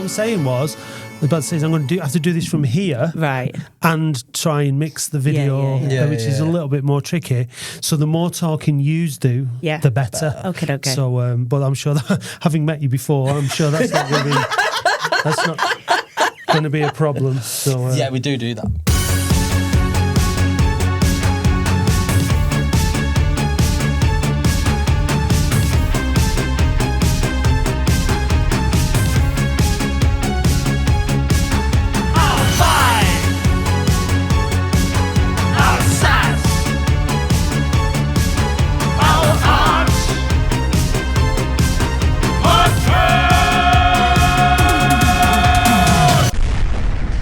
I'm saying was, I'm going to have to do this from here, Right. and try and mix the video, which is a little bit more tricky. So the more talking yous do, the better. Okay. So, but I'm sure that, having met you before, I'm sure that's not going to be a problem. So yeah, we do that.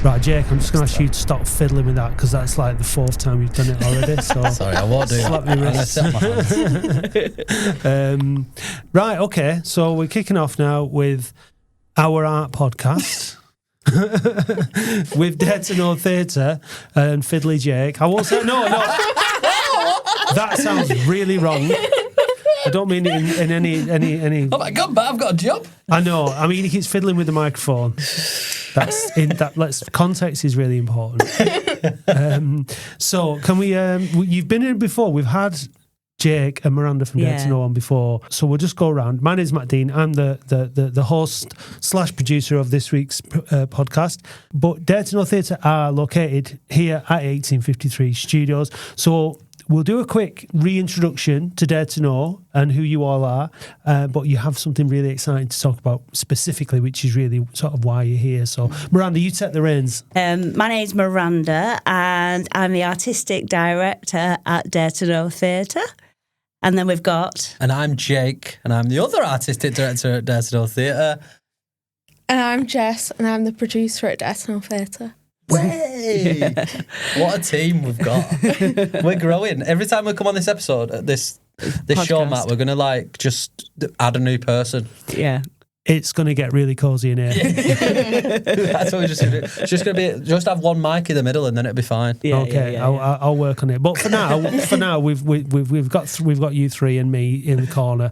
Right, Jake, I'm just going to ask you to stop fiddling with that, because that's like the 4th time you've done it already. So sorry, I won't do slap that. your I'm going to wrist. set my hands. Right, okay, so we're kicking off now with our art podcast with Dare to Know Theatre and Fiddly Jake. I won't say no. That sounds really wrong. I don't mean it in any. Oh my God, but I've got a job. I know. I mean, he keeps fiddling with the microphone. Context is really important. So can we? You've been in before. We've had Jake and Miranda from Dare to Know on before, so we'll just go around. My name's Matt Dean. I'm the host / producer of this week's podcast. But Dare to Know Theatre are located here at 1853 Studios. So we'll do a quick reintroduction to Dare to Know and who you all are, but you have something really exciting to talk about specifically, which is really sort of why you're here. So, Miranda, you take the reins. My name's Miranda, and I'm the artistic director at Dare to Know Theatre. And then we've got... And I'm Jake, and I'm the other artistic director at Dare to Know Theatre. And I'm Jess, and I'm the producer at Dare to Know Theatre. Way! What a team we've got. We're growing. Every time we come on this episode, this show, Matt, we're going to just add a new person. Yeah. It's going to get really cozy in here. That's what we're just going to do. It's just going to be, just have one mic in the middle and then it'll be fine. I'll work on it. But for now, we've got you three and me in the corner.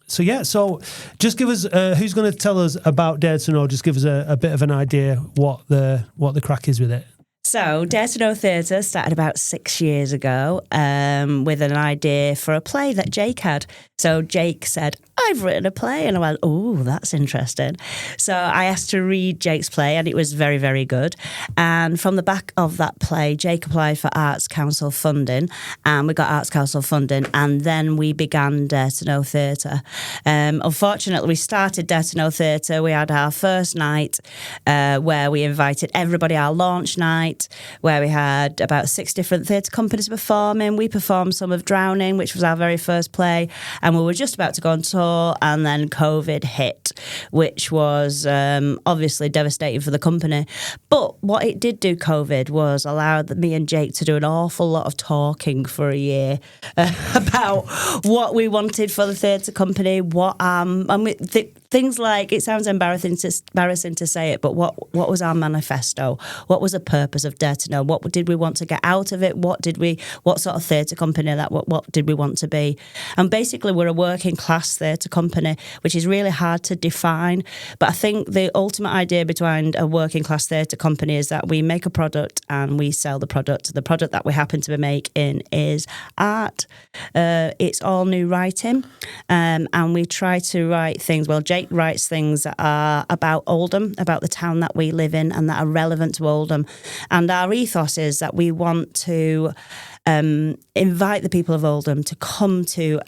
So just give us who's going to tell us about Dare to Know. Just give us a bit of an idea what the crack is with it. So, Dare to Know Theatre started about 6 years ago with an idea for a play that Jake had. So Jake said, I've written a play. And I went, oh, that's interesting. So I asked to read Jake's play, and it was very, very good. And from the back of that play, Jake applied for Arts Council funding, and we got Arts Council funding, and then we began Dare to Know Theatre. Unfortunately, we started Dare to Know Theatre. We had our first night where we invited everybody, our launch night, where we had about 6 different theatre companies performing. We performed some of Drowning, which was our very first play, and we were just about to go on tour, and then COVID hit, which was obviously devastating for the company. But what it did do, COVID, was allow me and Jake to do an awful lot of talking for a year about what we wanted for the theatre company, things like, it sounds embarrassing to say it, but what was our manifesto? What was the purpose of Dare to Know? What did we want to get out of it? What sort of theatre company what did we want to be? And basically, we're a working class theatre company, which is really hard to define. But I think the ultimate idea behind a working class theatre company is that we make a product and we sell the product. The product that we happen to be making is art. It's all new writing, and we try to write things. Well, Jake writes things that are about Oldham, about the town that we live in, and that are relevant to Oldham. And our ethos is that we want to invite the people of Oldham to come to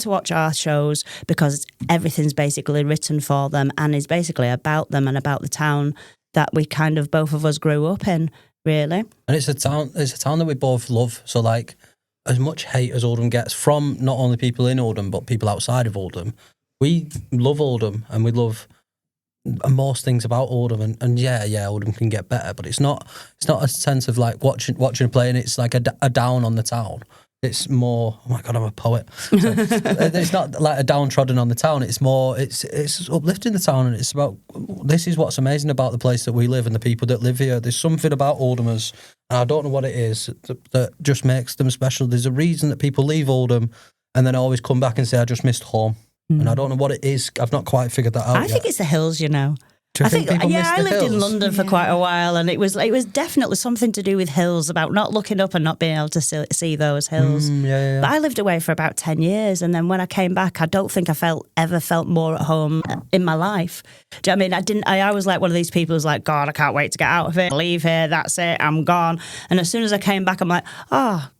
watch our shows, because everything's basically written for them and is basically about them and about the town that we kind of both of us grew up in, really. And it's a town that we both love. So as much hate as Oldham gets from not only people in Oldham but people outside of Oldham, we love Oldham and we love most things about Oldham, and Oldham can get better, but it's not a sense of watching a play and it's like a down on the town. It's more, oh my God, I'm a poet. So, it's not like a downtrodden on the town. It's more, it's uplifting the town, and it's about, this is what's amazing about the place that we live and the people that live here. There's something about Oldhamers, and I don't know what it is, that just makes them special. There's a reason that people leave Oldham and then always come back and say, I just missed home. And I don't know what it is. I've not quite figured that out I think it's the hills, you know. Do you think people miss I the lived in hills? London for quite a while, and it was definitely something to do with hills, about not looking up and not being able to see those hills. Yeah. But I lived away for about 10 years, and then when I came back, I don't think I ever felt more at home in my life. Do you know what I mean? I was like one of these people who's like, God, I can't wait to get out of here, leave here, that's it, I'm gone. And as soon as I came back, I'm like,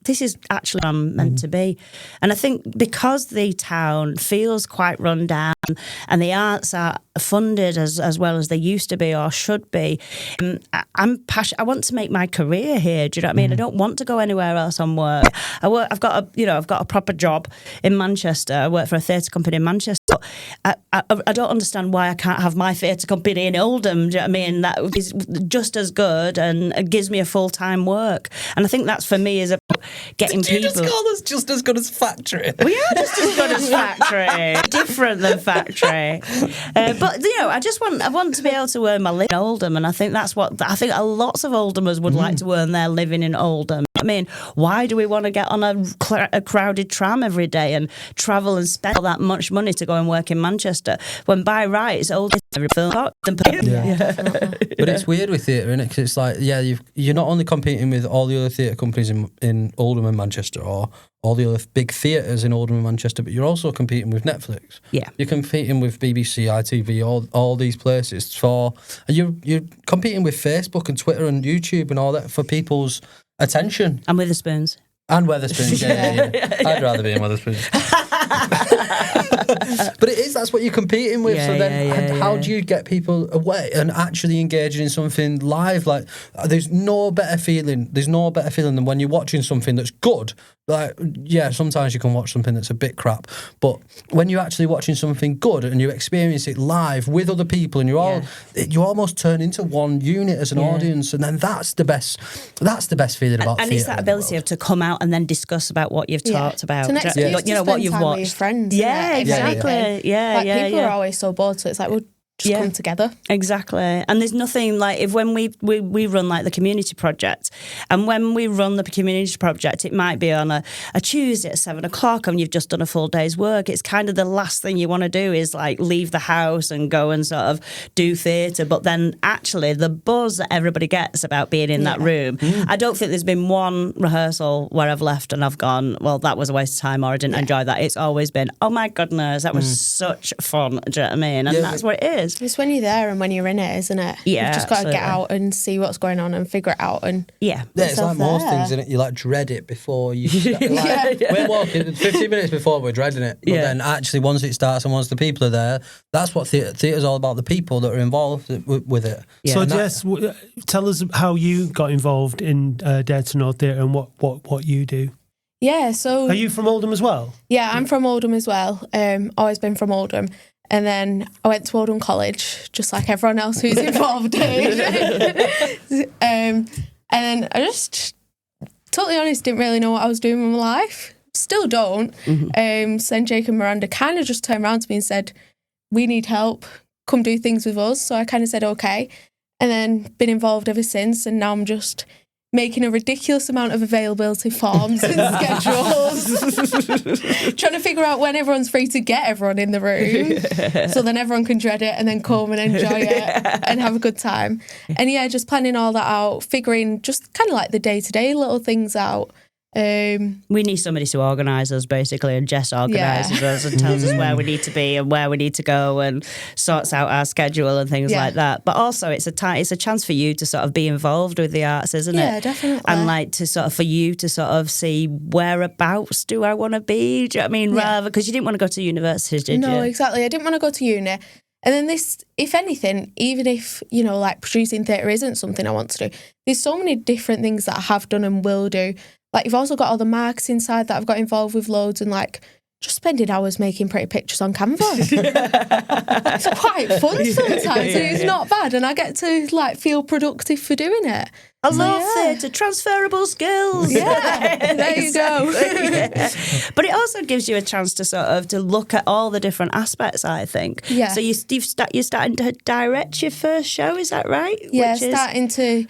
this is actually where I'm meant to be. And I think because the town feels quite run down and the arts are funded as well as they used to be or should be, I'm passionate. I want to make my career here. Do you know what I mean? I don't want to go anywhere else on work. I've got a proper job in Manchester. I work for a theatre company in Manchester. I don't understand why I can't have my theatre company in Oldham. Do you know what I mean? That is just as good and it gives me a full-time work. And I think that's for me is about getting people. You just call us just as good as Factory. We are just as good as Factory, different than Factory. But I want to be able to earn my living in Oldham, and I think that's what I think lots of Oldhamers would like to earn their living in Oldham. I mean, why do we want to get on a crowded tram every day and travel and spend all that much money to go and work in Manchester when by rights Oldham every film? Yeah. But it's weird with theatre, isn't it? 'Cause it's like, you're not only competing with all the other theatre companies in Oldham and Manchester or all the other big theatres in Oldham and Manchester, but you're also competing with Netflix. Yeah. You're competing with BBC, ITV, all these places and you're competing with Facebook and Twitter and YouTube and all that for people's attention. And Witherspoons. And Wetherspoons, yeah. I'd rather be in Wetherspoons. But that's what you're competing with. How do you get people away and actually engaging in something live? Like, there's no better feeling than when you're watching something that's good. Like, yeah, sometimes you can watch something that's a bit crap, but when you're actually watching something good and you experience it live with other people and you almost turn into one unit as an audience, and then that's the best feeling about theatre. And it's that ability to come out and then discuss about what you've talked about. It's an excuse to what you've spend time watched. with your friends. Yeah, exactly. Yeah, people are always so bored, so it's like, we'll just come together. Exactly. And there's nothing like when we run like the community project, and when we run the community project, it might be on a Tuesday at 7:00 and you've just done a full day's work. It's kind of the last thing you want to do is like leave the house and go and sort of do theatre. But then actually the buzz that everybody gets about being in that room, I don't think there's been one rehearsal where I've left and I've gone, well, that was a waste of time or I didn't enjoy that. It's always been, oh my goodness, that was such fun. Do you know what I mean? And that's what it is. It's when you're there and when you're in it, isn't it? Yeah, you've just got to get out and see what's going on and figure it out. And it's like most things, isn't it? You like dread it before you start. We're walking 15 minutes before we're dreading it, but then actually once it starts and once the people are there, that's what theatre's all about, the people that are involved with it. So Jess, tell us how you got involved in Dare to Know Theatre and what you do. Yeah, so... Are you from Oldham as well? Yeah, I'm from Oldham as well. Always been from Oldham. And then I went to Oldham College, just like everyone else who's involved did. And then I just, totally honest, didn't really know what I was doing with my life. Still don't. So then Jake and Miranda kind of just turned around to me and said, we need help, come do things with us. So I kind of said, okay. And then been involved ever since. And now I'm just making a ridiculous amount of availability forms and schedules, trying to figure out when everyone's free to get everyone in the room, so then everyone can dread it and then come and enjoy it and have a good time. And just planning all that out, figuring just kind of like the day-to-day little things out. We need somebody to organise us, basically, and Jess organises us and tells us where we need to be and where we need to go and sorts out our schedule and things like that. But also, it's a chance for you to sort of be involved with the arts, isn't it? Yeah, definitely. And like for you to sort of see whereabouts do I want to be? Do you know what I mean? Rather, because you didn't want to go to university, did you? No, exactly. I didn't want to go to uni. And then this, if anything, even if, like producing theatre isn't something I want to do, there's so many different things that I have done and will do. Like, you've also got all the marketing side that I've got involved with loads, and like just spending hours making pretty pictures on Canva. It's quite fun sometimes, and it's not bad, and I get to like feel productive for doing it. I love theatre, transferable skills. Yeah, there you go. But it also gives you a chance to sort of to look at all the different aspects, I think. Yeah. So you're starting to direct your first show, is that right? Yeah, starting to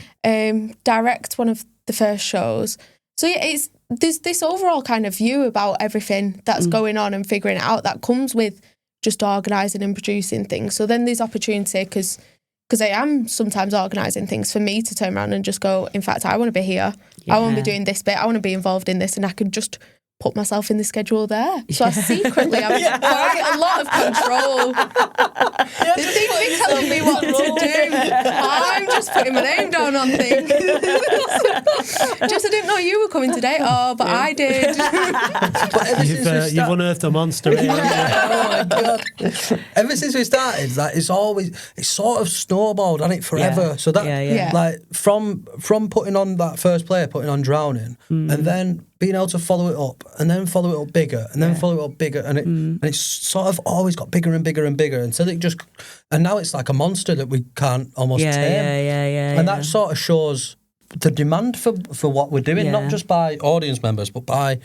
direct one of the first shows. So yeah, there's this overall kind of view about everything that's going on and figuring it out that comes with just organising and producing things. So then there's opportunity because because I am sometimes organising things for me to turn around and just go, in fact, I want to be here. I want to be doing this bit. I want to be involved in this. And I can just put myself in the schedule there. So I secretly have quite a lot of control. They seem to be telling me what to do. I'm just putting my name down on things. Just I didn't know you were coming today. Oh, but I did. You've unearthed a monster. Oh my God. Ever since we started, like it's sort of snowballed, hasn't it, forever. Yeah. So that like from putting on that first player, putting on Drowning, and then being able to follow it up, and then follow it up bigger, and then follow it up bigger, and it's sort of always got bigger and bigger and bigger until it just, and now it's like a monster that we can't almost tame. And that sort of shows the demand for what we're doing, not just by audience members, but by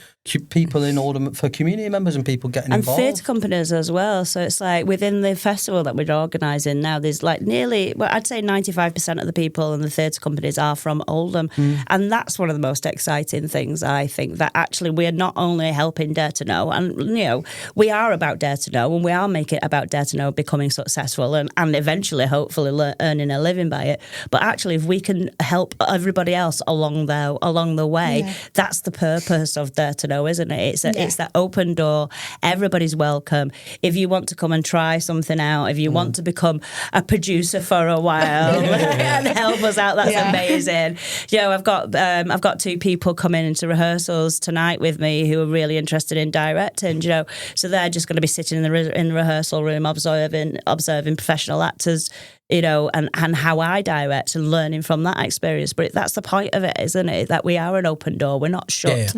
people in Oldham, for community members and people getting involved. And theatre companies as well. So it's like within the festival that we're organising now, there's like nearly, well, I'd say 95% of the people in the theatre companies are from Oldham. And that's one of the most exciting things, I think, that actually we're not only helping Dare to Know, and, you know, we are about Dare to Know, and we are making it about Dare to Know becoming successful and eventually, hopefully, earning a living by it. But actually, if we can help everybody else along the way, that's the purpose of Dare to Know, isn't it? It's that open door. Everybody's welcome. If you want to come and try something out, if you want to become a producer for a while and help us out, that's amazing. You know, I've got 2 people coming into rehearsals tonight with me who are really interested in directing. You know, so they're just going to be sitting in the rehearsal room observing professional actors, you know, and how I direct and learning from that experience. But that's the point of it, isn't it? That we are an open door. We're not shut.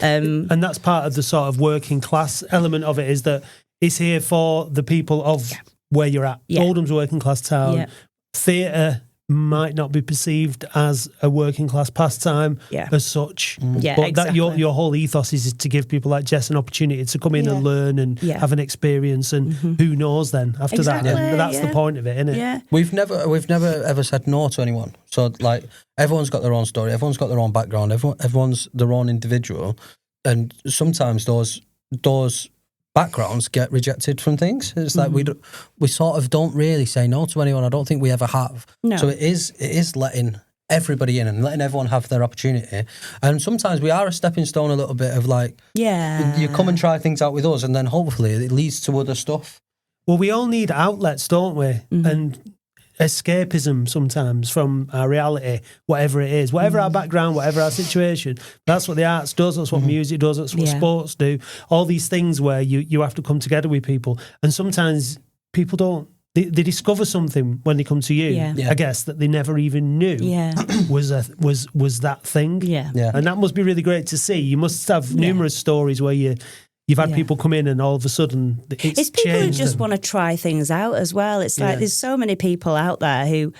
And that's part of the sort of working class element of it, is that it's here for the people of where you're at. Oldham's a working class town. Theatre might not be perceived as a working class pastime as such. But exactly. that your whole ethos is to give people like Jess an opportunity to come in and learn and have an experience, and who knows then after that. And that's the point of it, isn't it? Yeah. We've never ever said no to anyone. So like everyone's got their own story, everyone's got their own background, everyone's their own individual, and sometimes those backgrounds get rejected from things. It's like we sort of don't really say no to anyone. I don't think we ever have. No. So it is letting everybody in and letting everyone have their opportunity. And sometimes we are a stepping stone a little bit of like, you come and try things out with us, and then hopefully it leads to other stuff. Well, we all need outlets, don't we? And escapism sometimes from our reality, whatever it is, whatever our background, whatever our situation. That's what the arts does, that's what music does, that's what sports do. All these things where you have to come together with people. And sometimes people don't, they discover something when they come to you, I guess, that they never even knew was that thing. And that must be really great to see. You must have numerous stories where you've had people come in and all of a sudden it's people who just them. want to try things out as well. It's like there's so many people out there who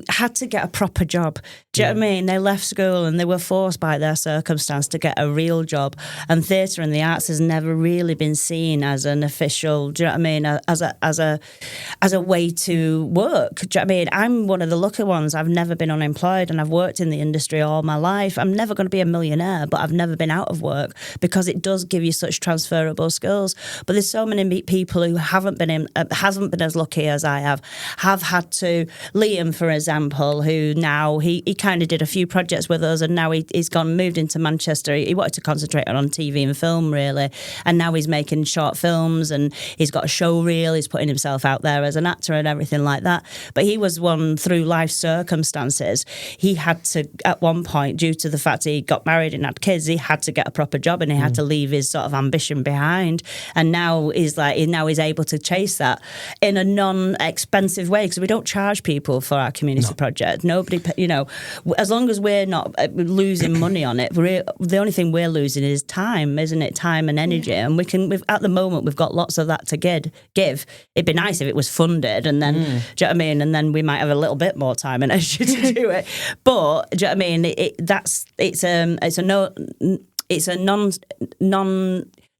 had to get a proper job. Do you know what I mean? They left school and they were forced by their circumstance to get a real job. And theatre and the arts has never really been seen as an official, do you know what I mean, as a way to work. Do you know what I mean? I'm one of the lucky ones. I've never been unemployed and I've worked in the industry all my life. I'm never going to be a millionaire, but I've never been out of work because it does give you such transferable skills. But there's so many people who hasn't been as lucky as I have had to. Liam, for example, who now he kind of did a few projects with us, and now he's moved into Manchester. He wanted to concentrate on TV and film, really, and now he's making short films, and he's got a show reel. He's putting himself out there as an actor and everything like that. But he was one through life circumstances. He had to, at one point, due to the fact he got married and had kids, he had to get a proper job, and he had to leave his sort of ambition behind. And now he's able to chase that in a non-expensive way, because we don't charge people for our community project. Nobody, you know, as long as we're not losing money on it, the only thing we're losing is time, isn't it? Time and energy. And at the moment, we've got lots of that to give. It'd be nice if it was funded, and then, do you know what I mean? And then we might have a little bit more time and energy to do it. But, do you know what I mean?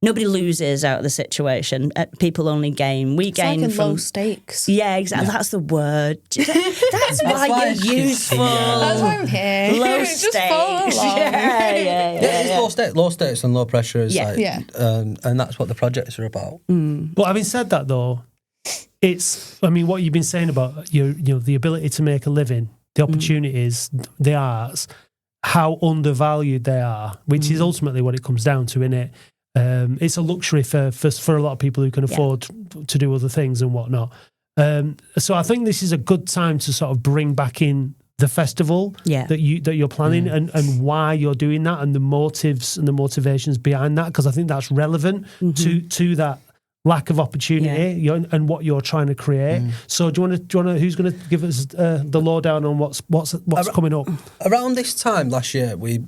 Nobody loses out of the situation. People only gain. We gain like from low stakes. Yeah, exactly. That's the word. That's why you're useful. That's why I'm here. Low Just stakes. follow along. Yeah. It's low stakes and low pressure is and that's what the projects are about. But having said that, though, it's, I mean, what you've been saying about the ability to make a living, the opportunities, the arts, how undervalued they are, which is ultimately what it comes down to, innit? It's a luxury for a lot of people who can afford to do other things and whatnot. So I think this is a good time to sort of bring back in the festival that you're planning and why you're doing that, and the motives and the motivations behind that, because I think that's relevant to that lack of opportunity and what you're trying to create. So do you want to who's going to give us the lowdown on what's coming up? Around this time last year, we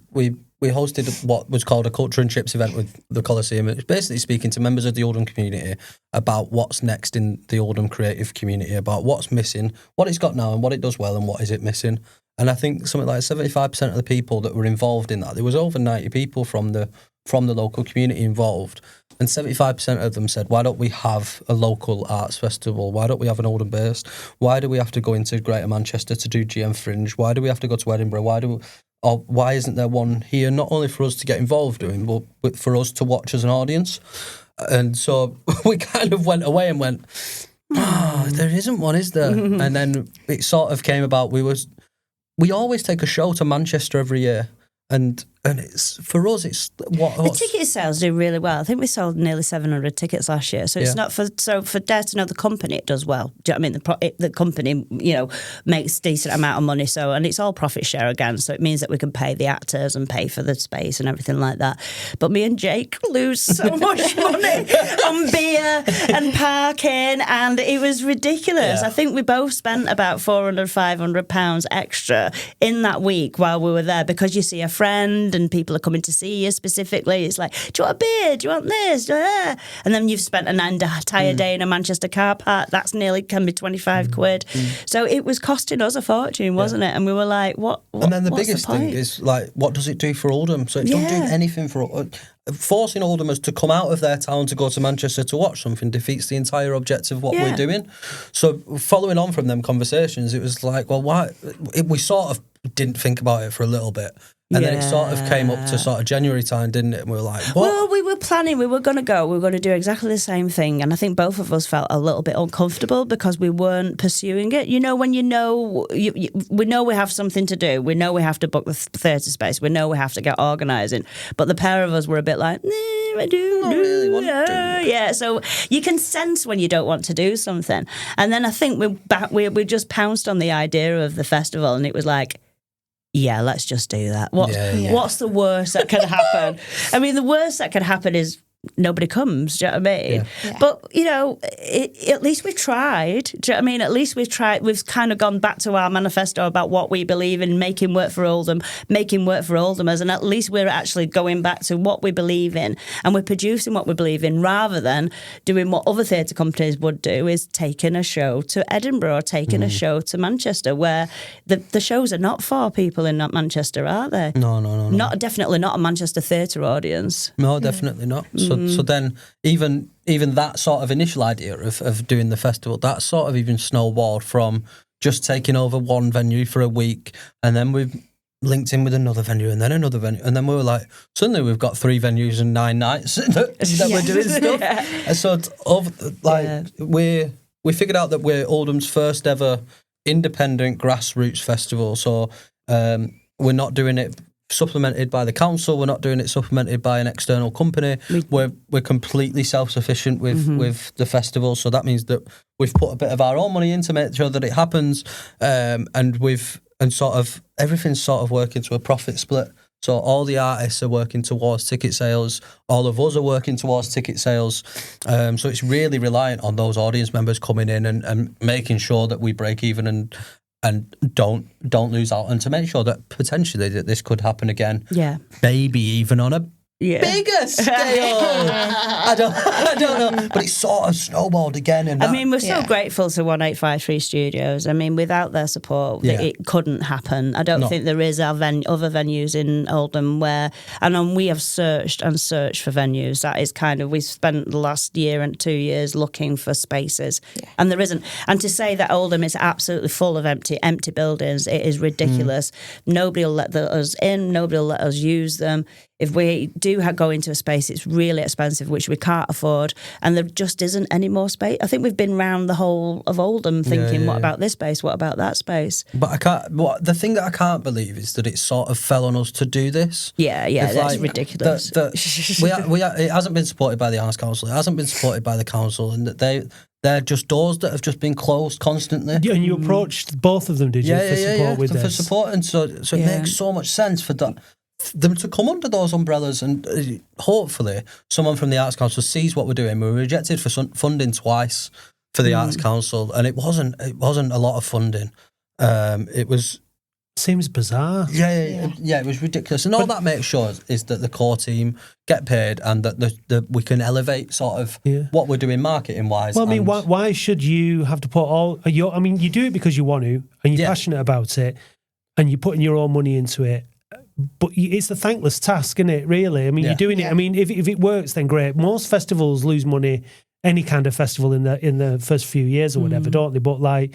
hosted what was called a Culture and Chips event with the Coliseum. It's basically speaking to members of the Oldham community about what's next in the Oldham creative community, about what's missing, what it's got now and what it does well and what is it missing. And I think something like 75% of the people that were involved in that, there was over 90 people from the local community involved, and 75% of them said, why don't we have a local arts festival? Why don't we have an Oldham based? Why do we have to go into Greater Manchester to do GM Fringe? Why do we have to go to Edinburgh? Why isn't there one here, not only for us to get involved in, but for us to watch as an audience? And so we kind of went away and went, there isn't one, is there? And then it sort of came about, we always take a show to Manchester every year. And it's, for us, it's what the ticket sales do really well. I think we sold nearly 700 tickets last year. So it's not for Dare to Know, the company, it does well. Do you know what I mean? The company, makes a decent amount of money. So, and it's all profit share again. So it means that we can pay the actors and pay for the space and everything like that. But me and Jake lose so much money on beer and parking, and it was ridiculous. I think we both spent about £400-500 extra in that week while we were there, because you see a friend and people are coming to see you specifically. It's like, do you want a beer? Do you want this? And then you've spent an entire day in a Manchester car park. That's can be 25 quid. So it was costing us a fortune, wasn't it? And we were like, what? And then the biggest thing is, like, what does it do for Oldham? So it don't do anything for forcing Oldhamers to come out of their town to go to Manchester to watch something defeats the entire objective of what we're doing. So following on from them conversations, it was like, well, why? We sort of didn't think about it for a little bit. And then it sort of came up to sort of January time, didn't it? And we were like, what? Well, we were planning, we were going to go, we were going to do exactly the same thing. And I think both of us felt a little bit uncomfortable because we weren't pursuing it. You know, when we know we have something to do, we know we have to book the theatre space, we know we have to get organising. But the pair of us were a bit like, I don't really want to. Yeah, so you can sense when you don't want to do something. And then I think we just pounced on the idea of the festival, and it was like, yeah, let's just do that. What's the worst that could happen? I mean, the worst that could happen is nobody comes. Do you know what I mean? Yeah. But, at least we tried. Do you know what I mean? At least we've tried. We've kind of gone back to our manifesto about what we believe in, making work for Oldham, making work for Oldhamers, and at least we're actually going back to what we believe in, and we're producing what we believe in, rather than doing what other theatre companies would do, is taking a show to Edinburgh or taking a show to Manchester, where the shows are not for people in Manchester, are they? No. Definitely not a Manchester theatre audience. No, definitely not. So then even that sort of initial idea of doing the festival, that sort of even snowballed from just taking over one venue for a week, and then we've linked in with another venue and then another venue, and then we were like, suddenly we've got 3 venues and 9 nights that we're doing stuff. And so we figured out that we're Oldham's first ever independent grassroots festival. So we're not doing it supplemented by the council, we're not doing it supplemented by an external company. We're completely self-sufficient with the festival, so that means that we've put a bit of our own money in to make sure that it happens, and sort of everything's sort of working to a profit split. So all the artists are working towards ticket sales, all of us are working towards ticket sales, so it's really reliant on those audience members coming in and making sure that we break even and don't lose out, and to make sure that potentially that this could happen again. Yeah. Maybe even on a bigger scale. I don't know. But it's sort of snowballed again. And we're so grateful to 1853 Studios. I mean, without their support, it couldn't happen. I don't think there is other venues in Oldham where, and we have searched and searched for venues. That is kind of, we've spent the last year and 2 years looking for spaces, and there isn't. And to say that Oldham is absolutely full of empty buildings, it is ridiculous. Nobody will let us in. Nobody will let us use them. if we do go into a space, it's really expensive, which we can't afford, and there just isn't any more space. I think we've been round the whole of Oldham thinking, what about this space? What about that space? But I can't. The thing that I can't believe is that it sort of fell on us to do this. Yeah, that's ridiculous. It hasn't been supported by the Arts Council. It hasn't been supported by the council, and they're just doors that have just been closed constantly. Yeah, and you approached both of them, did you, for support with this? For support, and so it makes so much sense for them to come under those umbrellas, and hopefully someone from the Arts Council sees what we're doing. We were rejected for funding twice for the Arts Council, and it wasn't a lot of funding. It was. Seems bizarre. Yeah, it was ridiculous. And all that makes sure is that the core team get paid, and that we can elevate sort of what we're doing marketing wise. Well, I mean, why should you have to put you do it because you want to, and you're passionate about it, and you're putting your own money into it. But it's a thankless task, isn't it, really? I mean, you're doing it. I mean, if it works, then great. Most festivals lose money, any kind of festival in the first few years or whatever, don't they? But like,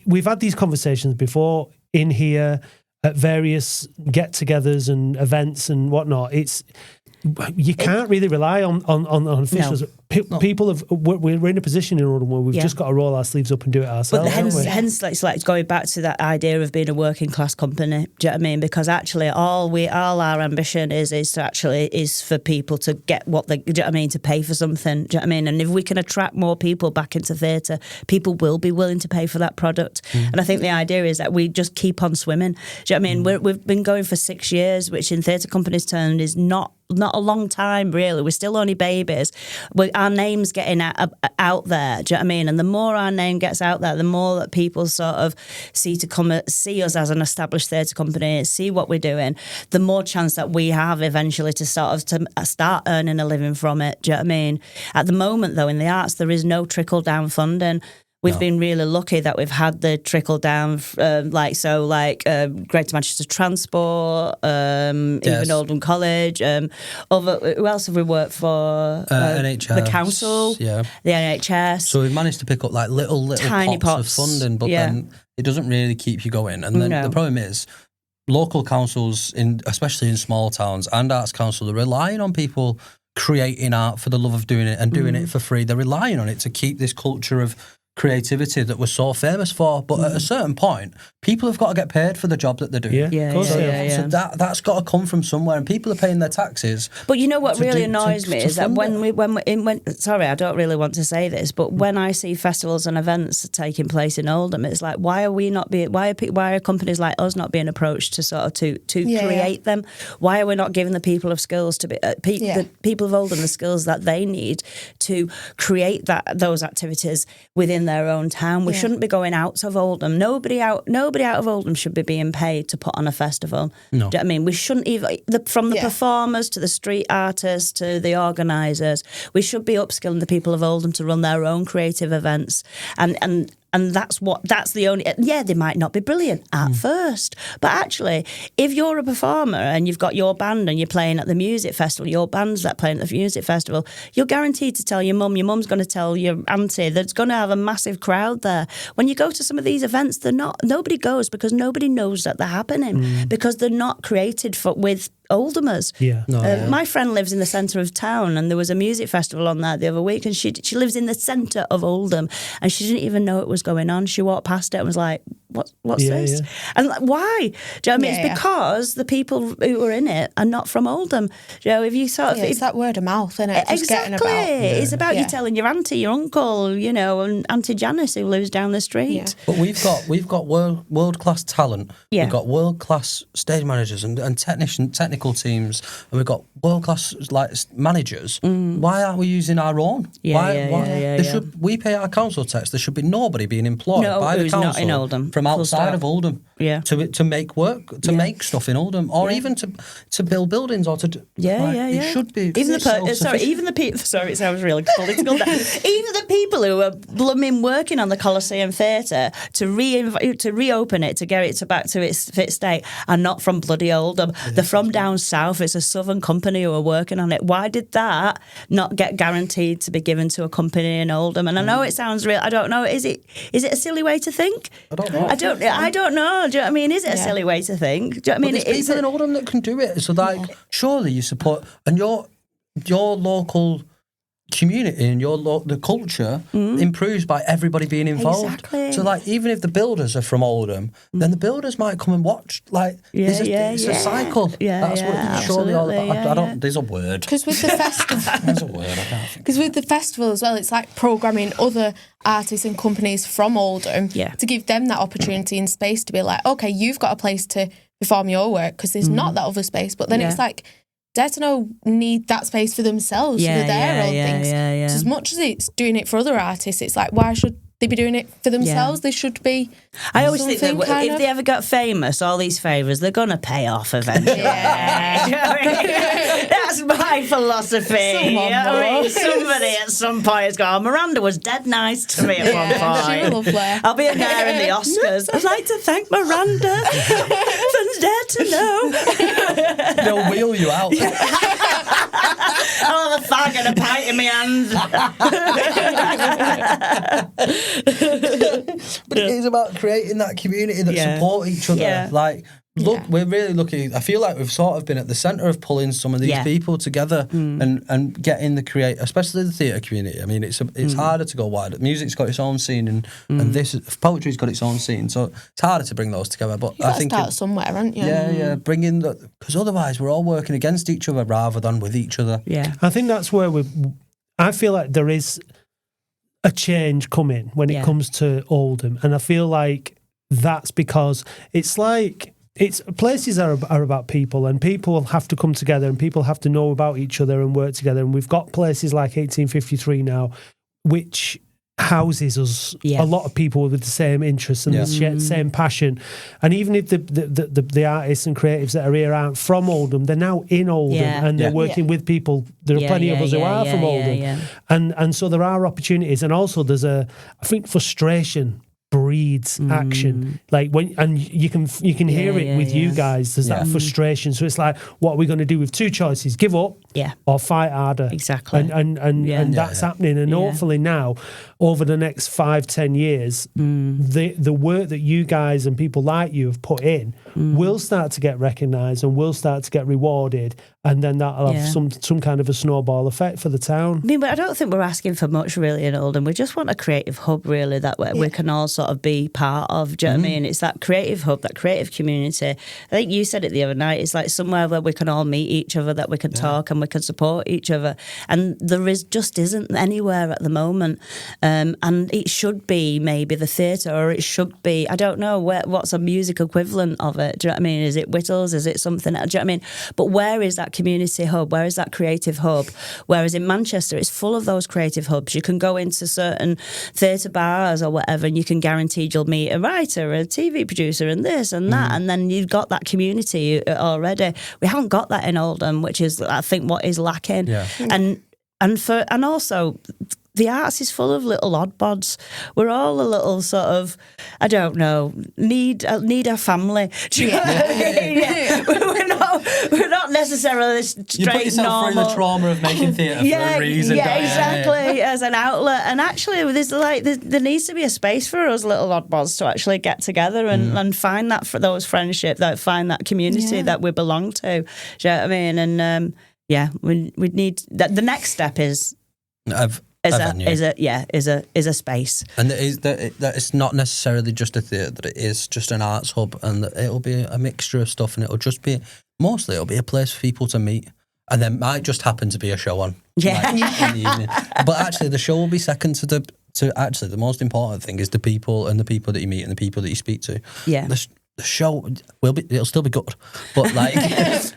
we've had these conversations before in here at various get-togethers and events and whatnot. You can't really rely on officials. No. People we're in a position in Oldham where we've just got to roll our sleeves up and do it ourselves. But hence, it's like going back to that idea of being a working class company. Do you know what I mean? Because actually, all our ambition is for people to get what they. Do you know what I mean? To pay for something. Do you know what I mean? And if we can attract more people back into theatre, people will be willing to pay for that product. And I think the idea is that we just keep on swimming. Do you know what I mean? We've been going for 6 years, which in theatre companies' terms is not a long time, really. We're still only babies. Our name's getting out there, do you know what I mean? And the more our name gets out there, the more that people sort of see us as an established theatre company, see what we're doing, the more chance that we have eventually to start earning a living from it, do you know what I mean? At the moment, though, in the arts, there is no trickle-down funding. We've been really lucky that we've had the trickle down, Greater Manchester Transport, even Oldham College. Who else have we worked for? NHS, the council, the NHS. So we've managed to pick up like little tiny pots of funding, but then it doesn't really keep you going. And then the problem is, local councils, especially in small towns, and Arts Council, are relying on people creating art for the love of doing it and doing it for free. They're relying on it to keep this culture of creativity that we're so famous for, but at a certain point, people have got to get paid for the job that they're doing. So that's got to come from somewhere, and people are paying their taxes. But you know what really annoys me is that sorry, I don't really want to say this, but when I see festivals and events taking place in Oldham, it's like, why are companies like us not being approached to sort of to create them? Why are we not giving the people of skills to be the people of Oldham the skills that they need to create those activities within their own town? We shouldn't be going out of Oldham. Nobody out of Oldham should be being paid to put on a festival. No. Do you know what I mean? We shouldn't even, from the performers to the street artists to the organisers, we should be upskilling the people of Oldham to run their own creative events. And that's the only, they might not be brilliant at first, but actually, if you're a performer and you've got your band and you're playing at the music festival, your band's that playing at the music festival, you're guaranteed to tell your mum's going to tell your auntie, there's going to have a massive crowd there. When you go to some of these events, nobody goes because nobody knows that they're happening, because they're not created with Oldhamers. My friend lives in the centre of town, and there was a music festival on there the other week, and she lives in the centre of Oldham, and she didn't even know it was going on. She walked past it and was like, what's this? And like, why? Do you know what I mean? It's because the people who are in it are not from Oldham. You know, if you sort of... it's that word of mouth, isn't it? Exactly. It's about you telling your auntie, your uncle, you know, and Auntie Janice who lives down the street. But we've got world-class talent. We've got world-class stage managers and technical teams, and we've got world-class managers. Why aren't we using our own? We pay our council tax. There should be nobody being employed by the council not in Oldham, from outside of Oldham to make work, to make stuff in Oldham, or even to build buildings, or to it should be even the people. Sorry, it sounds really political. Even the people who are blooming working on the Coliseum Theatre to reopen it, to get it back to its fit state, are not from bloody Oldham. They're from down south. It's a southern company who are working on it. Why did that not get guaranteed to be given to a company in Oldham? And I know it sounds real. I don't know. Is it a silly way to think? I don't know. don't know. Do you know what I mean? Is it a silly way to think? Do you know what I mean? There's people in Oldham that can do it. So, like, surely you support, and your local community and the culture improves by everybody being involved. Exactly. So, like, even if the builders are from Oldham, then the builders might come and watch. Like, it's a cycle. That's what surely all. I don't. There's a word. Because with the festival, There's a word. I can't think. Because with the festival as well, it's like programming other artists and companies from Oldham to give them that opportunity and space to be like, okay, you've got a place to perform your work because there's not that other space. But then it's like, Dare to Know need that space for themselves, for their own things. So as much as it's doing it for other artists, it's like, why should they be doing it for themselves? They should be. I always think that if they ever got famous, all these favours, they're going to pay off eventually. That's my philosophy. Somebody at some point has gone, Miranda was dead nice to me at one point. She was lovely. I'll be in there in the Oscars. I'd like to thank Miranda for Dare to Know. They'll wheel you out. I'll have a fag and a pint in my hand. But it is about creating that community that support each other. Like, look, we're really lucky. I feel like we've sort of been at the centre of pulling some of these people together and getting the especially the theatre community. I mean, it's harder to go wide. Music's got its own scene, and poetry's got its own scene, so it's harder to bring those together. But I think start somewhere, haven't you? Bringing because otherwise we're all working against each other rather than with each other. Yeah, I think that's where I feel like there is a change coming when it comes to Oldham, and I feel like that's because it's like places are about people, and people have to come together, and people have to know about each other and work together. And we've got places like 1853 now, which houses us a lot of people with the same interests and the same passion. And even if the artists and creatives that are here aren't from Oldham, they're now in Oldham and they're working with people. There are plenty of us who are from Oldham, and so there are opportunities. And also there's I think frustration breeds action. Like and you can hear it with you guys. There's that frustration. So it's like, what are we going to do with two choices? Give up or fight harder. Exactly. And that's happening. And hopefully now, over the next 5-10 years, the work that you guys and people like you have put in will start to get recognised and will start to get rewarded. And then that'll have some kind of a snowball effect for the town. I mean, but I don't think we're asking for much really in Oldham. We just want a creative hub really that we can all sort of be part of. Do you know what I mean? It's that creative hub, that creative community. I think you said it the other night. It's like somewhere where we can all meet each other, that we can talk and we can support each other. And there just isn't anywhere at the moment. And it should be maybe the theatre, or it should be, I don't know, what's a music equivalent of it? Do you know what I mean? Is it Whittles? Is it something else? Do you know what I mean? But where is that community hub? Where is that creative hub? Whereas in Manchester, it's full of those creative hubs. You can go into certain theatre bars or whatever, and you can guarantee you'll meet a writer, a TV producer, and this and that, and then you've got that community already. We haven't got that in Oldham, which is, I think, what is lacking. Yeah. And also, the arts is full of little oddbods. We're all a little sort of, I don't know, need our family. We're not necessarily straight, you put yourself normal. through the trauma of making theatre for a reason. Yeah, exactly, as an outlet. And actually, there needs to be a space for us little oddbods to actually get together and find that for those friendships, find that community that we belong to. Do you know what I mean? And we need that. The next step is a space, and that it's not necessarily just a theatre, that it is just an arts hub, and that it'll be a mixture of stuff, and it'll be a place for people to meet, and there might just happen to be a show on in the evening. But actually the show will be second to actually the most important thing is the people and the people that you meet and the people that you speak to. The show it'll still be good, but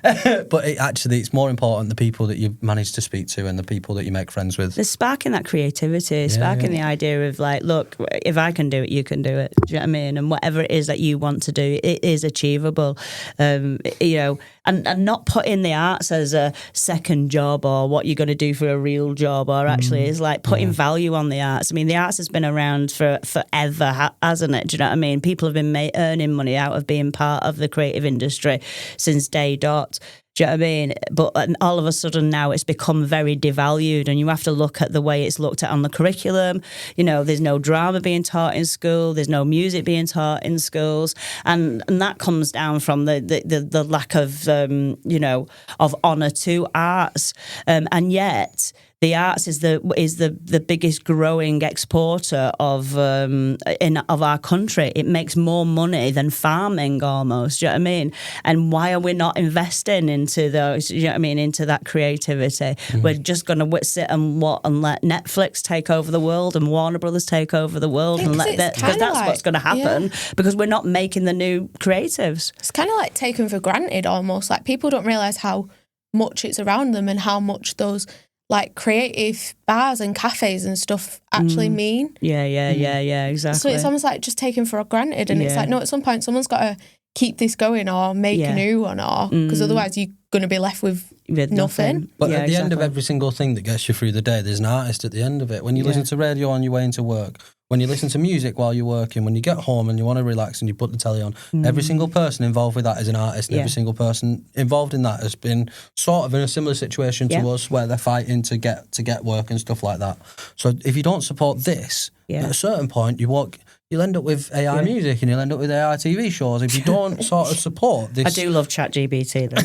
it's more important the people that you manage to speak to and the people that you make friends with. They're sparking that creativity, sparking the idea of like, look, if I can do it, you can do it. Do you know what I mean? And whatever it is that you want to do, it is achievable. And not putting the arts as a second job or what you're going to do for a real job, or actually is like putting value on the arts. I mean, the arts has been around for forever, hasn't it? Do you know what I mean? People have been earning money out of being part of the creative industry since day dot. Do you know what I mean? But all of a sudden now it's become very devalued, and you have to look at the way it's looked at on the curriculum. You know, there's no drama being taught in school, there's no music being taught in schools, and that comes down from the lack of of honour to arts, and yet the arts is the biggest growing exporter of our country. It makes more money than farming almost. Do you know what I mean? And why are we not investing into those? You know what I mean? Into that creativity. We're just going to sit and let Netflix take over the world and Warner Brothers take over the world, and let that, because that's what's going to happen. Because we're not making the new creatives. It's kind of like taken for granted almost. Like people don't realise how much it's around them and how much those like creative bars and cafes and stuff actually mean. Yeah, exactly. So it's almost like just taken for granted, and it's like, no, at some point someone's got to keep this going or make a new one, or because otherwise you're going to be left with nothing. But at the end of every single thing that gets you through the day, there's an artist at the end of it. When you listen to radio on your way into work, when you listen to music while you're working, when you get home and you want to relax and you put the telly on, every single person involved with that is an artist. And every single person involved in that has been sort of in a similar situation to us, where they're fighting to get work and stuff like that. So if you don't support this, at a certain point you'll end up with AI music and you'll end up with AI TV shows if you don't sort of support this. I do love ChatGPT though.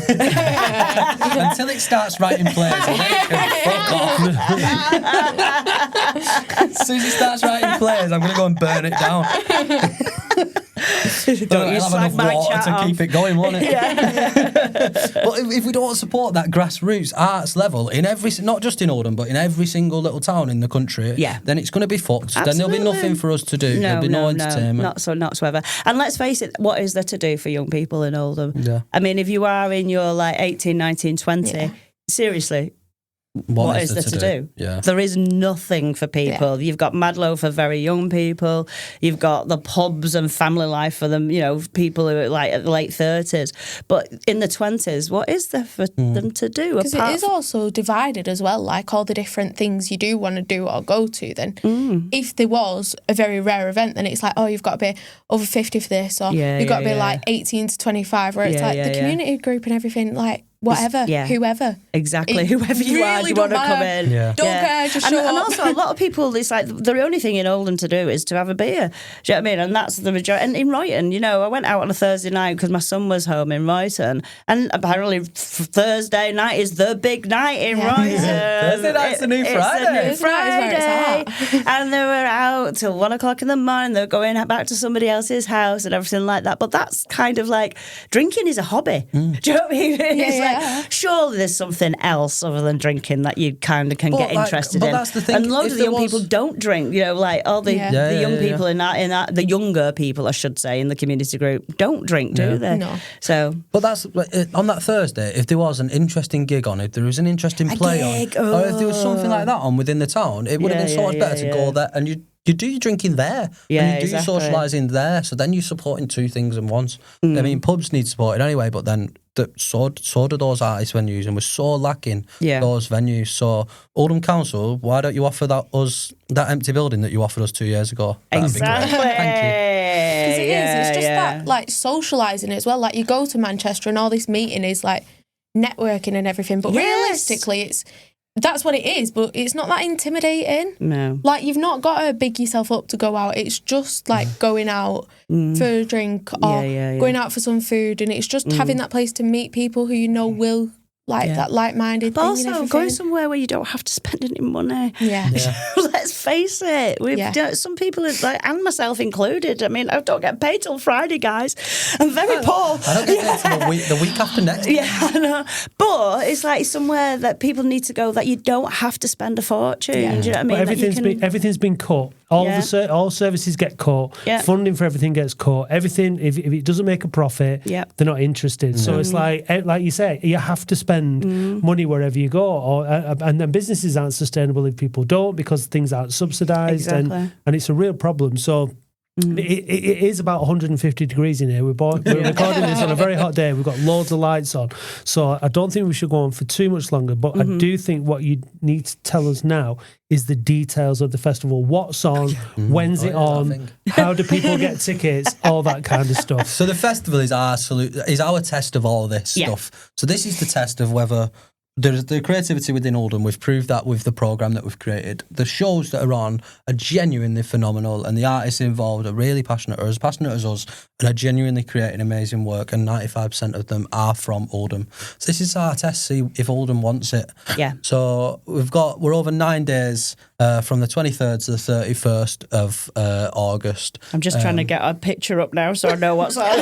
Until it starts writing plays, and then it can fuck off. As soon as it starts writing plays, I'm going to go and burn it down. Don't you I'll slag have my enough water chat to off. keep it going, won't it? But if we don't support that grassroots arts level in not just in Oldham, but in every single little town in the country, then it's going to be fucked. Absolutely. Then there'll be nothing for us to do. There'll be no entertainment. Not whatsoever. And let's face it, what is there to do for young people in Oldham? Yeah. I mean, if you are in your 18, 19, 20, seriously, what is there to do? Yeah. There is nothing for people. You've got Madlow for very young people. You've got the pubs and family life for them, people who are like at the late 30s. But in the 20s, what is there for them to do? Because it is also divided as well, like all the different things you do want to do or go to. Then if there was a very rare event, then it's like, oh, you've got to be over 50 for this, or you've got to be like 18 to 25, where it's like the community group and everything, like, whatever, whoever. Exactly, whoever you are, you want to come in. Don't care, just show up. And also, a lot of people, it's like the only thing in Oldham to do is to have a beer. Do you know what I mean? And that's the majority. And in Royton, I went out on a Thursday night because my son was home in Royton. And apparently Thursday night is the big night in Royton. Thursday night's the new Friday. It's the new Friday. And they were out till 1 o'clock in the morning. They were going back to somebody else's house and everything like that. But that's kind of like, drinking is a hobby. Do you know what I mean? It's like, surely there's something else other than drinking that you kind of can get interested in. That's the thing. And loads of the young people don't drink. Like all the young people in that, the younger people, I should say, in the community group don't drink, do they? No. So, but that's on that Thursday. If there was an interesting gig on, if there was an interesting play on, or if there was something like that on within the town, it would have been so much better to go there and you do your drinking there, and you do your socialising there. So then you're supporting two things at once. I mean, pubs need supported anyway, but then so do those artist venues, and we're so lacking those venues. So Oldham Council, why don't you offer that empty building that you offered us 2 years ago? That'd be great. Thank you. Because it is. It's just that like socialising as well. Like you go to Manchester and all this meeting is like networking and everything, but realistically, that's what it is, but it's not that intimidating. No. Like, you've not got to big yourself up to go out. It's just, like, going out for a drink or going out for some food, and it's just having that place to meet people who you know will like that like-minded but thing. Also, and everything. going somewhere where you don't have to spend any money. Yeah. Let's face it. Some people, and myself included. I mean, I don't get paid till Friday, guys. I'm very poor. I don't get paid till the week after next. Yeah, I know. But it's like somewhere that people need to go that you don't have to spend a fortune. Yeah. Do you know what I mean? But everything's been cut. All services get cut. Yeah. Funding for everything gets cut. Everything, if it doesn't make a profit, they're not interested. So it's like you say, you have to spend money wherever you go, and then businesses aren't sustainable if people don't, because things aren't subsidised, and it's a real problem. So It is about 150 degrees in here. We're recording this on a very hot day. We've got loads of lights on. So I don't think we should go on for too much longer. But I do think what you need to tell us now is the details of the festival. What's on? When's it on? How do people get tickets? All that kind of stuff. So the festival is our test of all this stuff. So this is the test of whether the creativity within Oldham. We've proved that with the programme that we've created. The shows that are on are genuinely phenomenal, and the artists involved are really passionate, or as passionate as us, and are genuinely creating amazing work, and 95% of them are from Oldham. So this is our test, see if Oldham wants it. Yeah. So we're over 9 days from the 23rd to the 31st of August. I'm just trying to get a picture up now so I know what's on.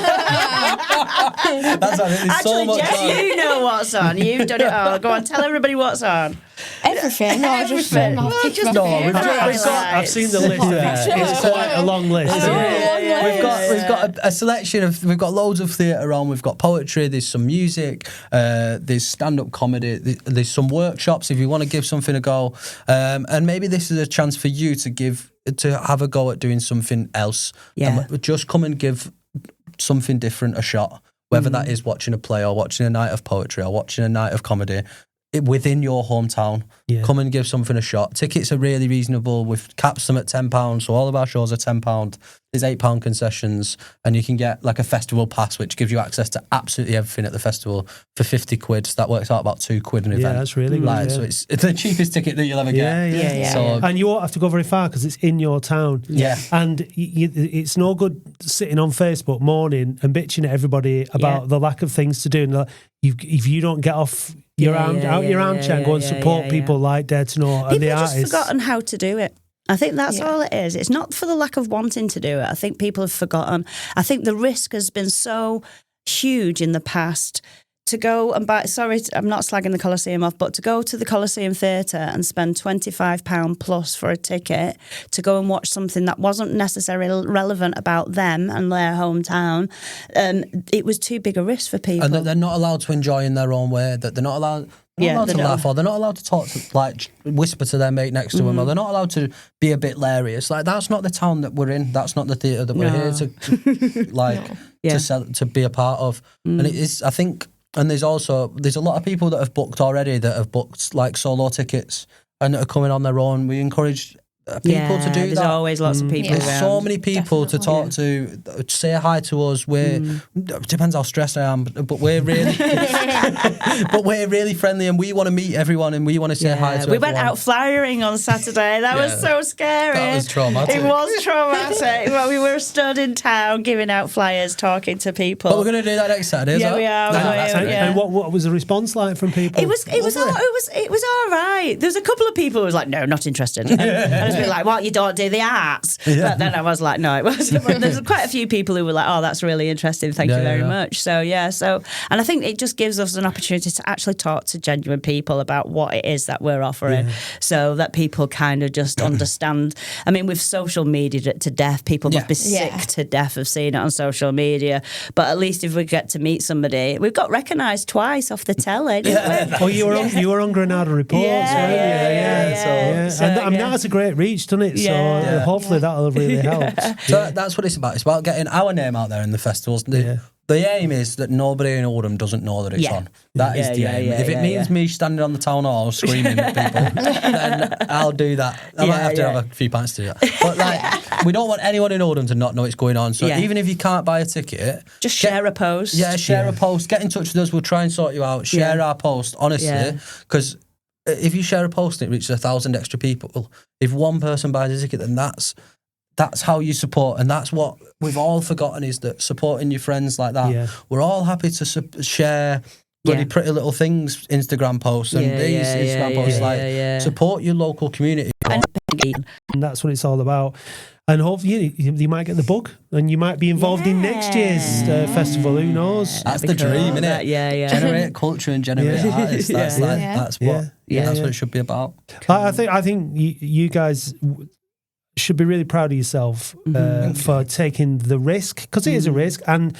That's Actually, so much Jess, on. you know what's on. You've done it all. Go on, tell everybody what's on. Everything. No, Everything. I've seen the list. It's quite a long list. We've got a selection of. We've got loads of theatre on. We've got poetry. There's some music. There's stand-up comedy. There's some workshops if you want to give something a go. And maybe this is a chance for you to have a go at doing something else. Yeah. Just come and give something different a shot. Whether that is watching a play or watching a night of poetry or watching a night of comedy. Within your hometown, come and give something a shot. Tickets are really reasonable. We've capped them at £10, so all of our shows are £10. There's £8 concessions, and you can get like a festival pass, which gives you access to absolutely everything at the festival for 50 quid. So that works out about £2 an event. Yeah, that's really good. So it's the cheapest ticket that you'll ever get. Yeah. So, And you won't have to go very far because it's in your town. Yeah. And it's no good sitting on Facebook moaning and bitching at everybody about the lack of things to do. And if you don't get off your armchair and go and support people like Dare to Know and the artists. People have just forgotten how to do it. I think that's all it is. It's not for the lack of wanting to do it. I think people have forgotten. I think the risk has been so huge in the past to go and buy, sorry, I'm not slagging the Coliseum off, but to go to the Coliseum Theatre and spend £25 plus for a ticket to go and watch something that wasn't necessarily relevant about them and their hometown, it was too big a risk for people. And that they're not allowed to enjoy in their own way, that they're not allowed to laugh, or they're not allowed to talk to, like, whisper to their mate next to them, or they're not allowed to be a bit hilarious. Like, that's not the town that we're in. That's not the theatre that we're here to be a part of. And it is, I think. And there's a lot of people that have booked already that have booked like solo tickets and that are coming on their own. We encourage people to do that. There's always lots of people There's around. so many people to talk to, say hi to us. Depends how stressed I am, but we're really friendly, and we want to meet everyone, and we want to say hi to everyone. We went out flyering on Saturday. That was so scary. That was traumatic. It was traumatic. Well, we were stood in town giving out flyers, talking to people. But we're going to do that next Saturday. Yeah, we are. And what was the response like from people? It was all right. There's a couple of people who was like, no, not interested. And I was like, what, you don't do the arts? But then I was like, no, it wasn't. There's quite a few people who were like, oh, that's really interesting. Thank you very much. So, and I think it just gives us an opportunity to actually talk to genuine people about what it is that we're offering so that people kind of just understand. I mean, with social media to death, people must be sick to death of seeing it on social media. But at least if we get to meet somebody, we've got recognised twice off the telly, didn't we? Oh, you were on Granada Reports, weren't you? So, and that's a great reach, doesn't it? So hopefully that'll really help. So that's what it's about. It's about getting our name out there in the festivals. The aim is that nobody in Oldham doesn't know that it's on. That is the aim. If it means me standing on the town hall screaming at people, then I'll do that. I might have to have a few pints to do that. But we don't want anyone in Oldham to not know it's going on. So even if you can't buy a ticket, just share a post. Share a post. Get in touch with us. We'll try and sort you out. Share our post, honestly, because if you share a post and it reaches 1,000 extra people, if one person buys a ticket, then that's how you support, and that's what we've all forgotten, is that supporting your friends like that. We're all happy to share bloody pretty little things, Instagram posts and these Instagram posts, support your local community. And that's what it's all about. And hopefully you might get the book and you might be involved in next year's festival. Who knows? That's the dream, isn't it? Generate culture and generate artists. That's what it should be about. I think you guys should be really proud of yourself for taking the risk, because it is a risk, and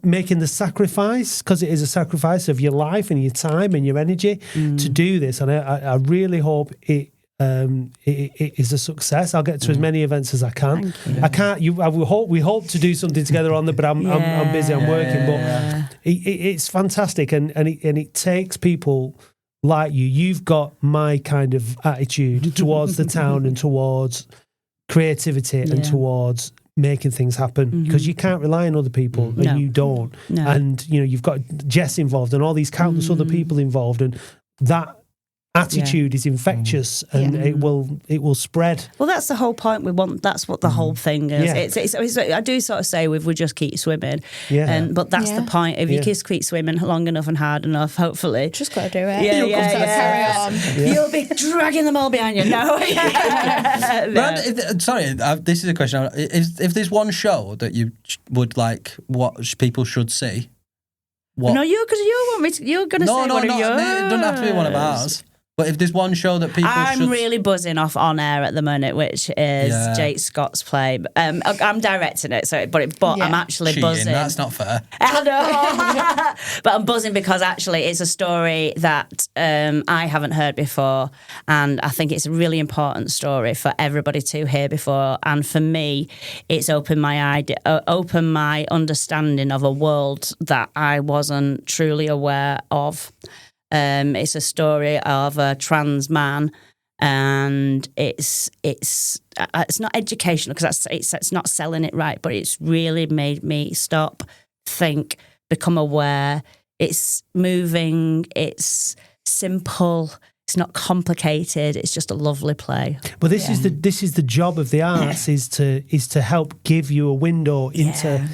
making the sacrifice, because it is a sacrifice of your life and your time and your energy to do this. And I really hope it it is a success. I'll get to as many events as I can. I can't. We hope to do something together on there, but I'm busy. I'm working. But it's fantastic, and it takes people like you. You've got my kind of attitude towards the town and towards creativity and towards making things happen, because you can't rely on other people, and you don't. And you've got Jess involved and all these countless other people involved, and that attitude is infectious, and it will spread. Well, that's the whole point. That's what the whole thing is. It's I do sort of say we just keep swimming, but that's the point. If you just keep swimming long enough and hard enough, hopefully, just got to do it. Carry on. You'll be dragging them all behind you. No. Sorry, this is a question. If there's one show that you would like, what people should see. What? No, you're going to say one of yours. It doesn't have to be one of ours. But if there's one show that people I'm really buzzing off On Air at the minute, which is Jake Scott's play. I'm directing it, but I'm actually buzzing. That's not fair. I know. But I'm buzzing because actually it's a story that I haven't heard before, and I think it's a really important story for everybody to hear before. And for me, it's opened my understanding of a world that I wasn't truly aware of. It's a story of a trans man, and it's not educational because it's not selling it right, but it's really made me stop, think, become aware. It's moving. It's simple. It's not complicated. It's just a lovely play. But this is the job of the arts is to help give you a window into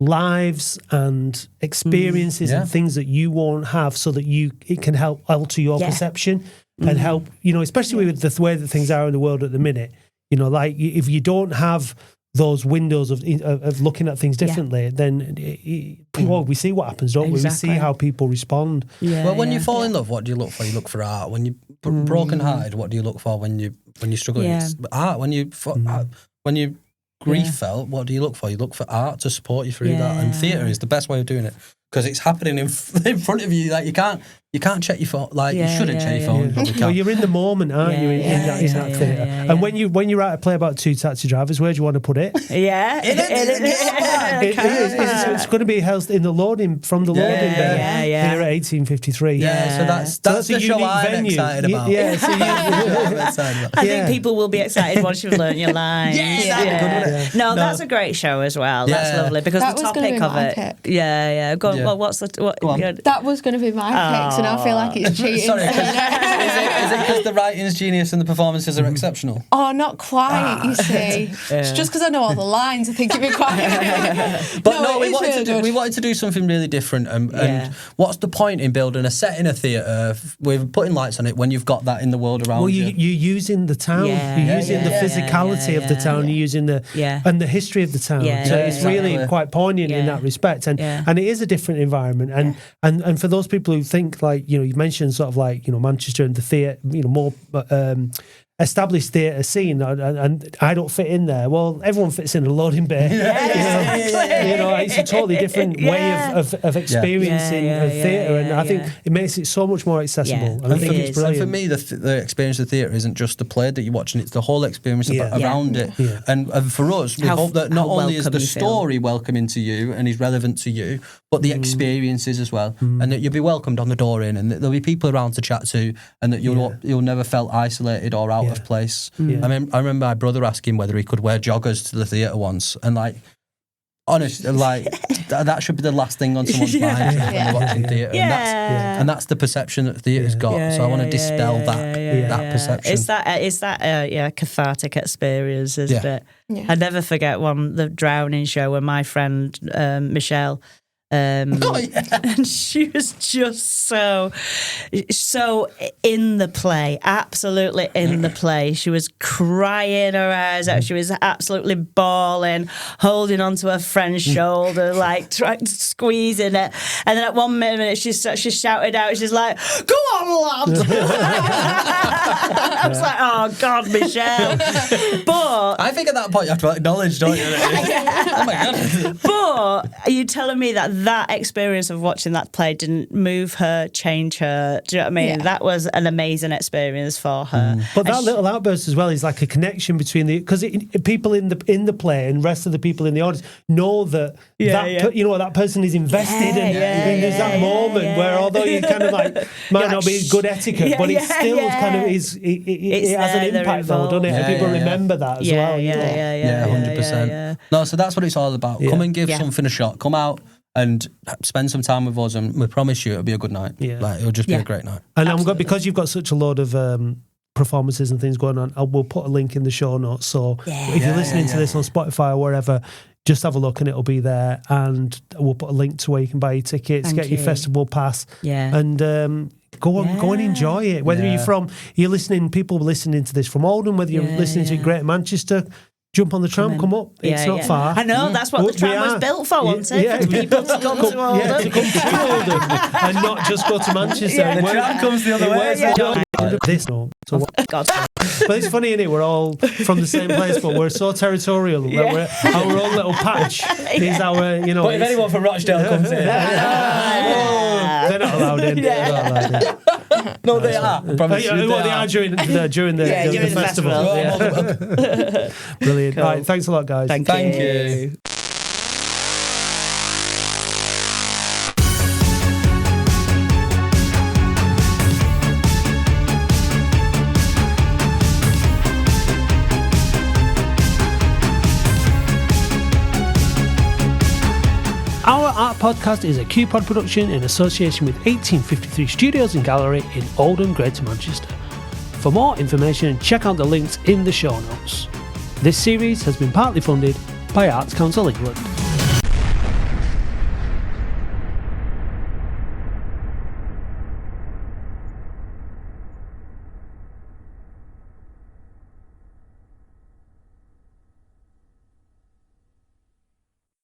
lives and experiences and things that you won't have, so that it can help alter your perception and help, especially with the way that things are in the world at the minute. Like if you don't have those windows of looking at things differently, then we see what happens, don't we? We see how people respond. Well, when you fall in love, what do you look for? You look for art. When you're broken-hearted, what do you look for when you struggle? It's art. When you grief felt, what do you look for? You look for art to support you through that, and theatre is the best way of doing it because it's happening in front of you. Like you can't check your phone. Like you shouldn't check your phone. You probably can't. Well, you're in the moment, aren't you? In that theatre. And when you write a play about two taxi drivers, where do you want to put it? It's going to be held in the loading from the loading bay here at 1853. So that's the show I'm excited about. I think people will be excited once you've learned your lines. No, that's a great show as well. That's lovely because the topic of it. Go on. Well, what's the what? That was going to be my pick, so now I feel like it's cheating. Sorry, is it because the writing's genius and the performances are exceptional? Oh, not quite. You see, it's just because I know all the lines. I think it'd be quite. But we wanted to do something really different. And what's the point in building a set in a theatre with putting lights on it when you've got that in the world around you? Well, you're using the town. You're using the physicality of the town. You're using and the history of the town. So it's really quite poignant in that respect. And it is a different environment. And for those people who think like, you mentioned sort of like, Manchester and the theatre, more established theatre scene, and I don't fit in there. Well, everyone fits in a loading bay. It's a totally different way of experiencing theatre, and I think it makes it so much more accessible. And I think it's brilliant. And for me, the experience of theatre isn't just the play that you're watching; it's the whole experience around it. Yeah. And for us, we hope that not only is the story welcoming to you and is relevant to you, but the experiences as well, and that you'll be welcomed on the door in, and that there'll be people around to chat to, and that you'll never felt isolated or out of place. I remember my brother asking whether he could wear joggers to the theatre once, and honestly, that should be the last thing on someone's mind when they're watching theatre. And that's the perception that theatre's got. So I want to dispel that perception. It's that cathartic experience, isn't it? Yeah. I never forget the drowning show when my friend Michelle. And she was just so in the play, absolutely in the play. She was crying her eyes out. She was absolutely bawling, holding onto her friend's shoulder, like squeezing it. And then at one minute, she shouted out, she's like, "Go on, lad!" I was like, "Oh God, Michelle!" But I think at that point you have to acknowledge, don't you? Oh my God! But are you telling me that experience of watching that play didn't move her, change her? Do you know what I mean? Yeah. That was an amazing experience for her. But that little outburst as well is like a connection between because people in the play and rest of the people in the audience know that that person is invested and there's that moment where although you kind of like might not be good etiquette, but it still kind of is. It has an impact though, doesn't it? And people remember that as well. Yeah, 100%. No, so that's what it's all about. Come and give something a shot. Come out and spend some time with us, and we promise you it'll be a good night. Yeah. Like, it'll just be a great night. And because you've got such a load of performances and things going on, we'll put a link in the show notes. So if you're listening to this on Spotify or wherever, just have a look and it'll be there. And we'll put a link to where you can buy your tickets, get your festival pass, and go and enjoy it. Whether you're listening, people listening to this from Oldham, whether you're listening to Greater Manchester. Jump on the tram, come up. It's not far. I know, that's what the tram was built for, wasn't it? For people to come to Oldham. Yeah, to come to Oldham and not just go to Manchester. The tram comes the other way. God. But it's funny, isn't it? We're all from the same place, but we're so territorial. That our own little patch is our, But if anyone from Rochdale comes in, they're not allowed in. No, they are. They are during the festival. Brilliant. Cool. Right, thanks a lot, guys. Thank you. Our Art Podcast is a KUPOD production in association with 1853 Studios and Gallery in Oldham, Greater Manchester. For more information, check out the links in the show notes. This series has been partly funded by Arts Council England.